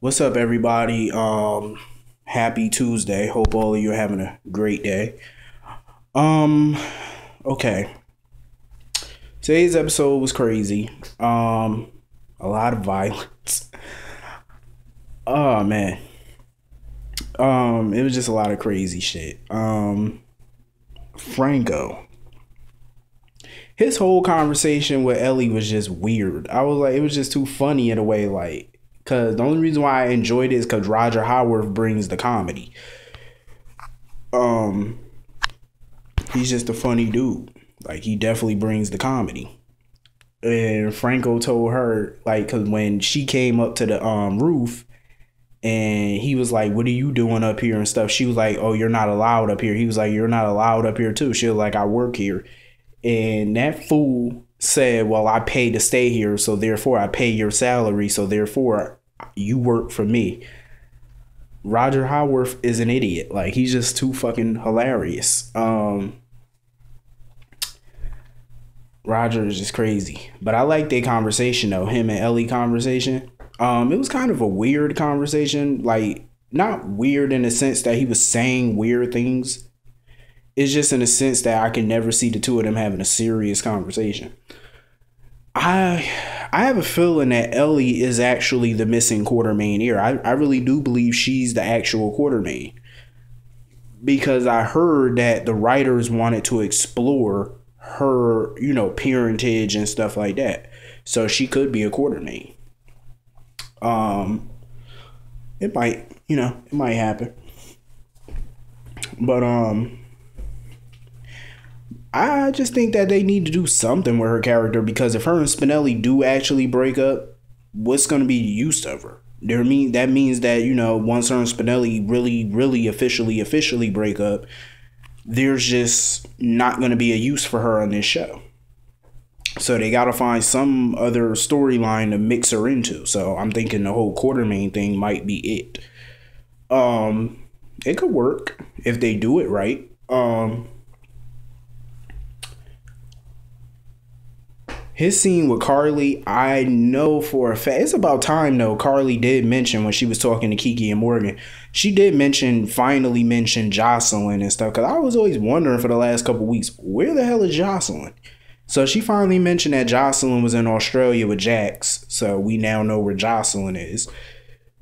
What's up, everybody? Happy Tuesday. Hope all of you are having a great day. Um, okay. Today's episode was crazy. A lot of violence. Oh man. It was just a lot of crazy shit. Franco. His whole conversation with Ellie was just weird. I was like, it was just too funny in a way, like, because the only reason why I enjoyed it is because Roger Howarth brings the comedy. Um, he's just a funny dude. Like, he definitely brings the comedy. And Franco told her, like, because when she came up to the roof and he was like, "What are you doing up here?" and stuff, she was like, "Oh, you're not allowed up here." He was like, "You're not allowed up here too." She was like, "I work here." And that fool said, "Well, I pay to stay here, so therefore I pay your salary, so therefore you work for me." Roger Howarth is an idiot. Like, he's just too fucking hilarious. Roger is just crazy. But I like their conversation though, him and Ellie conversation. It was kind of a weird conversation. Like, not weird in the sense that he was saying weird things. It's just in the sense that I can never see the two of them having a serious conversation. I have a feeling that Ellie is actually the missing Quartermain here. I really do believe she's the actual Quartermain. Because I heard that the writers wanted to explore her, parentage and stuff like that. So she could be a Quartermain. It might happen. But I just think that they need to do something with her character, because if her and Spinelli do actually break up, what's going to be the use of her? That means that, once her and Spinelli really officially break up, there's just not going to be a use for her on this show. So they got to find some other storyline to mix her into. So I'm thinking the whole Quartermain thing might be it. It could work if they do it right. His scene with Carly, I know for a fact, it's about time though. Carly did mention when she was talking to Kiki and Morgan, she did finally mention Jocelyn and stuff. Because I was always wondering for the last couple weeks, where the hell is Jocelyn? So she finally mentioned that Jocelyn was in Australia with Jax. So we now know where Jocelyn is.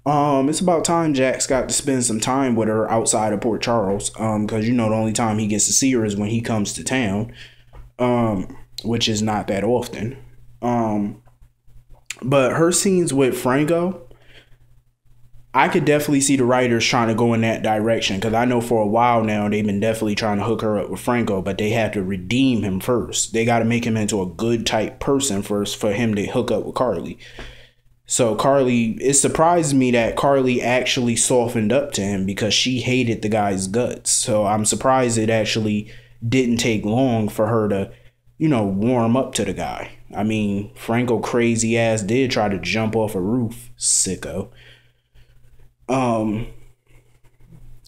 It's about time Jax got to spend some time with her outside of Port Charles. Because the only time he gets to see her is when he comes to town. Which is not that often. But her scenes with Franco, I could definitely see the writers trying to go in that direction, because I know for a while now they've been definitely trying to hook her up with Franco, but they have to redeem him first. They got to make him into a good type person first for him to hook up with Carly. So Carly, it surprised me that Carly actually softened up to him, because she hated the guy's guts. So I'm surprised it actually didn't take long for her to warm up to the guy. I mean, Franco crazy ass did try to jump off a roof, sicko.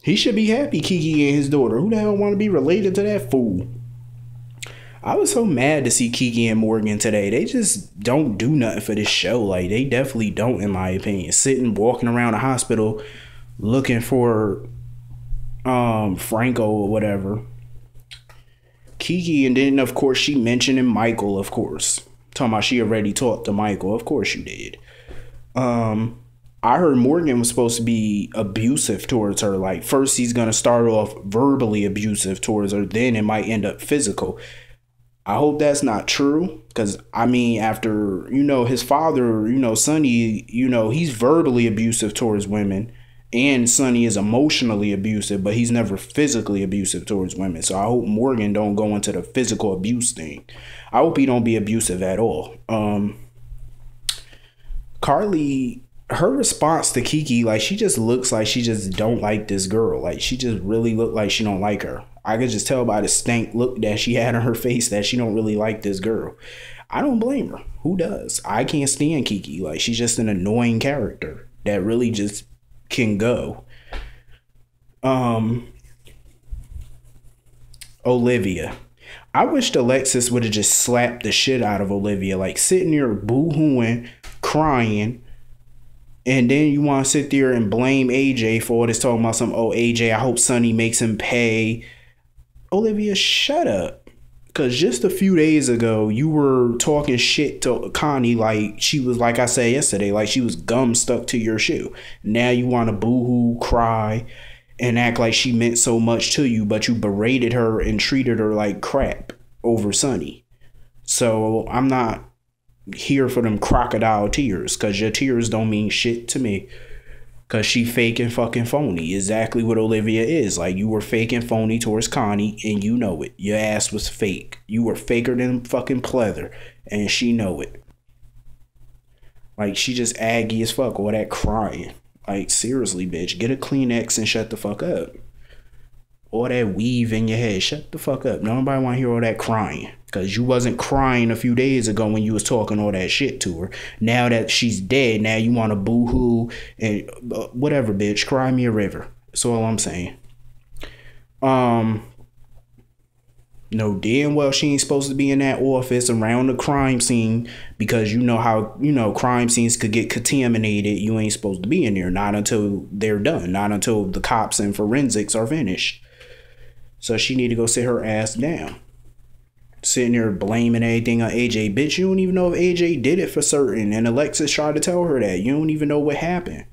He should be happy, Kiki and his daughter. Who the hell want to be related to that fool? I was so mad to see Kiki and Morgan today. They just don't do nothing for this show. Like, they definitely don't, in my opinion. Sitting, walking around the hospital, looking for Franco or whatever. Kiki, and then of course she mentioning Michael, of course. Talking about she already talked to Michael. Of course you did. I heard Morgan was supposed to be abusive towards her. Like, first he's gonna start off verbally abusive towards her, then it might end up physical. I hope that's not true, because I mean, after his father, Sonny, he's verbally abusive towards women. And Sonny is emotionally abusive, but he's never physically abusive towards women. So I hope Morgan don't go into the physical abuse thing. I hope he don't be abusive at all. Carly, her response to Kiki, like, she just looks like she just don't like this girl. Like, she just really looked like she don't like her. I could just tell by the stank look that she had on her face that she don't really like this girl. I don't blame her. Who does? I can't stand Kiki. Like, she's just an annoying character that really just can go. Olivia. I wished Alexis would have just slapped the shit out of Olivia, like sitting there boo-hooing, crying, And then you want to sit there and blame AJ for all this, talking about some, oh, AJ, I hope Sonny makes him pay. Olivia, shut up. Because just a few days ago, you were talking shit to Connie like she was, like I said yesterday, like she was gum stuck to your shoe. Now you want to boo-hoo, cry, and act like she meant so much to you, but you berated her and treated her like crap over Sonny. So I'm not here for them crocodile tears, because your tears don't mean shit to me, because she fake and fucking phony. Exactly what Olivia is. Like, you were fake and phony towards Connie, and you know it. Your ass was fake. You were faker than fucking pleather, and she know it. Like, she just aggy as fuck, all that crying. Like, seriously, bitch, get a Kleenex and shut the fuck up. All that weave in your head, shut the fuck up. Nobody want to hear all that crying. Because you wasn't crying a few days ago when you was talking all that shit to her. Now that she's dead, now you want to boo-hoo and whatever, bitch. Cry me a river. That's all I'm saying. No, damn well she ain't supposed to be in that office around the crime scene, because you know how, crime scenes could get contaminated. You ain't supposed to be in there. Not until they're done. Not until the cops and forensics are finished. So she need to go sit her ass down. Sitting there blaming everything on AJ. Bitch, you don't even know if AJ did it for certain. And Alexis tried to tell her that. You don't even know what happened.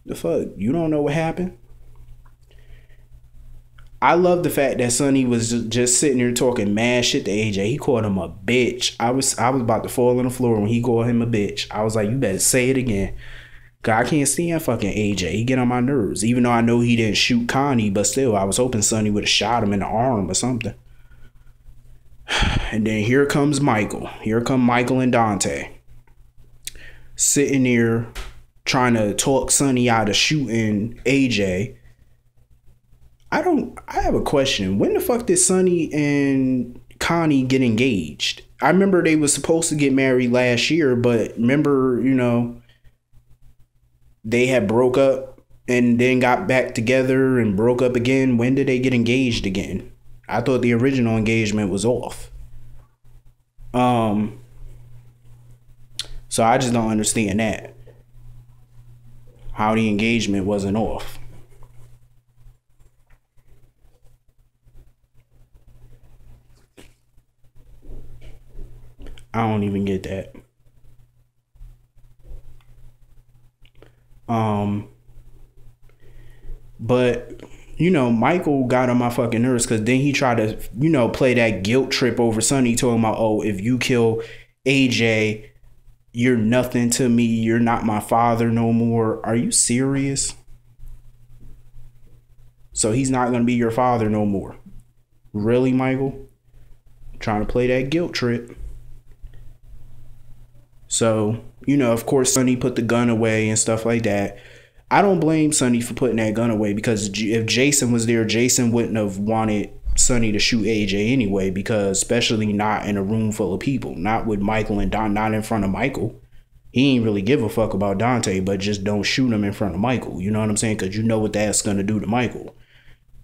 The fuck? You don't know what happened? I love the fact that Sonny was just sitting there talking mad shit to AJ. He called him a bitch. I was about to fall on the floor when he called him a bitch. I was like, you better say it again. Cause I can't stand fucking AJ. He get on my nerves. Even though I know he didn't shoot Connie, but still, I was hoping Sonny would have shot him in the arm or something. And then here comes Michael. Here come Michael and Dante. Sitting there trying to talk Sonny out of shooting AJ. I have a question. When the fuck did Sonny and Connie get engaged? I remember they was supposed to get married last year, but remember, they had broke up and then got back together and broke up again. When did they get engaged again? I thought the original engagement was off. So I just don't understand that. How the engagement wasn't off. I don't even get that. But Michael got on my fucking nerves, because then he tried to, play that guilt trip over Sonny, talking about, oh, if you kill AJ, you're nothing to me. You're not my father no more. Are you serious? So he's not going to be your father no more. Really, Michael? Trying to play that guilt trip. So, of course, Sonny put the gun away and stuff like that. I don't blame Sonny for putting that gun away, because if Jason was there, Jason wouldn't have wanted Sonny to shoot AJ anyway, because especially not in a room full of people, not with Michael and Don, not in front of Michael. He ain't really give a fuck about Dante, but just don't shoot him in front of Michael. You know what I'm saying? Because you know what that's going to do to Michael.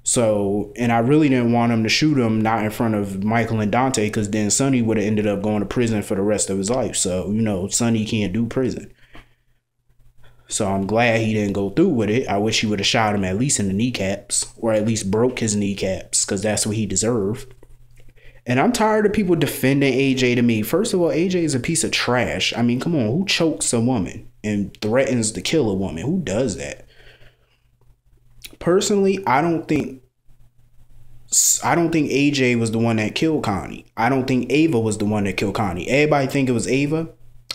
So, and I really didn't want him to shoot him not in front of Michael and Dante, because then Sonny would have ended up going to prison for the rest of his life. So, Sonny can't do prison. So I'm glad he didn't go through with it. I wish he would have shot him at least in the kneecaps, or at least broke his kneecaps, because that's what he deserved. And I'm tired of people defending AJ to me. First of all, AJ is a piece of trash. I mean, come on, who chokes a woman and threatens to kill a woman? Who does that? Personally, I don't think AJ was the one that killed Connie. I don't think Ava was the one that killed Connie. Everybody think it was Ava.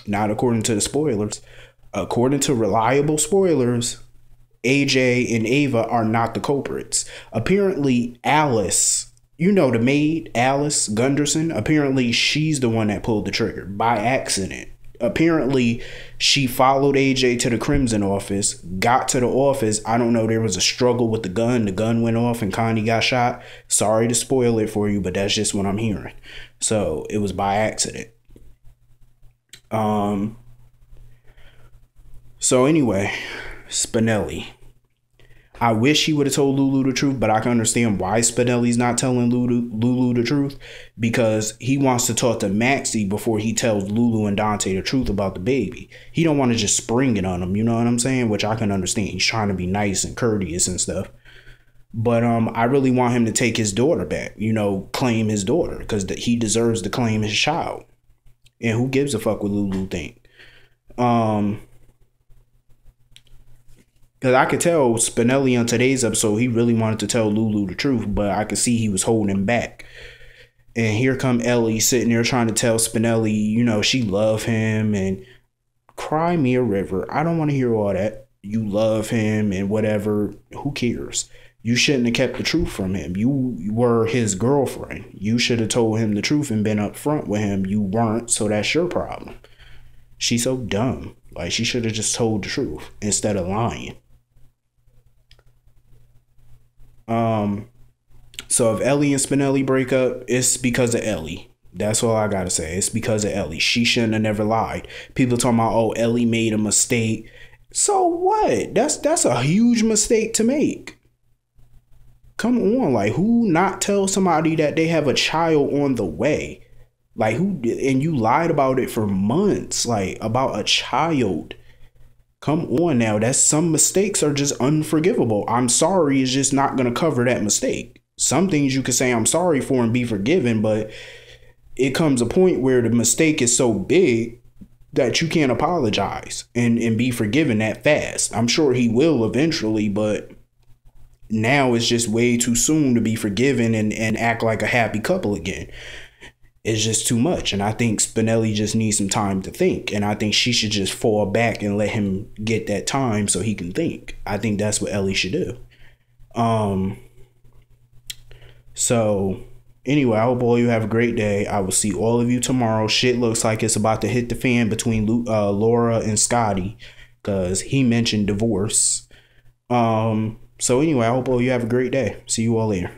Not according to the spoilers. According to reliable spoilers, AJ and Ava are not the culprits. Apparently, Alice, the maid, Alice Gunderson, apparently she's the one that pulled the trigger by accident. Apparently, she followed AJ to the Crimson office, got to the office. I don't know, there was a struggle with the gun. The gun went off and Connie got shot. Sorry to spoil it for you, but that's just what I'm hearing. So, it was by accident. So anyway, Spinelli. I wish he would have told Lulu the truth, but I can understand why Spinelli's not telling Lulu the truth, because he wants to talk to Maxie before he tells Lulu and Dante the truth about the baby. He don't want to just spring it on them, you know what I'm saying? Which I can understand. He's trying to be nice and courteous and stuff. But I really want him to take his daughter back, you know, claim his daughter, because he deserves to claim his child. And who gives a fuck what Lulu think? Because I could tell Spinelli on today's episode, he really wanted to tell Lulu the truth, but I could see he was holding back. And here come Ellie sitting there trying to tell Spinelli, you know, she love him and cry me a river. I don't want to hear all that. You love him and whatever. Who cares? You shouldn't have kept the truth from him. You were his girlfriend. You should have told him the truth and been upfront with him. You weren't, so that's your problem. She's so dumb. Like, she should have just told the truth instead of lying. So if Ellie and Spinelli break up, it's because of Ellie. That's all I gotta say. It's because of Ellie. She shouldn't have never lied. People talking about, oh, Ellie made a mistake. So what? That's a huge mistake to make. Come on, like, who not tell somebody that they have a child on the way? Like, who? And you lied about it for months, like, about a child. Come on now. That's, some mistakes are just unforgivable. I'm sorry is just not going to cover that mistake. Some things you could say I'm sorry for and be forgiven, but it comes a point where the mistake is so big that you can't apologize and be forgiven that fast. I'm sure he will eventually, but now it's just way too soon to be forgiven and act like a happy couple again. It's just too much. And I think Spinelli just needs some time to think. And I think she should just fall back and let him get that time so he can think. I think that's what Ellie should do. So anyway, I hope all you have a great day. I will see all of you tomorrow. Shit looks like it's about to hit the fan between Laura and Scotty, because he mentioned divorce. So anyway, I hope all you have a great day. See you all later.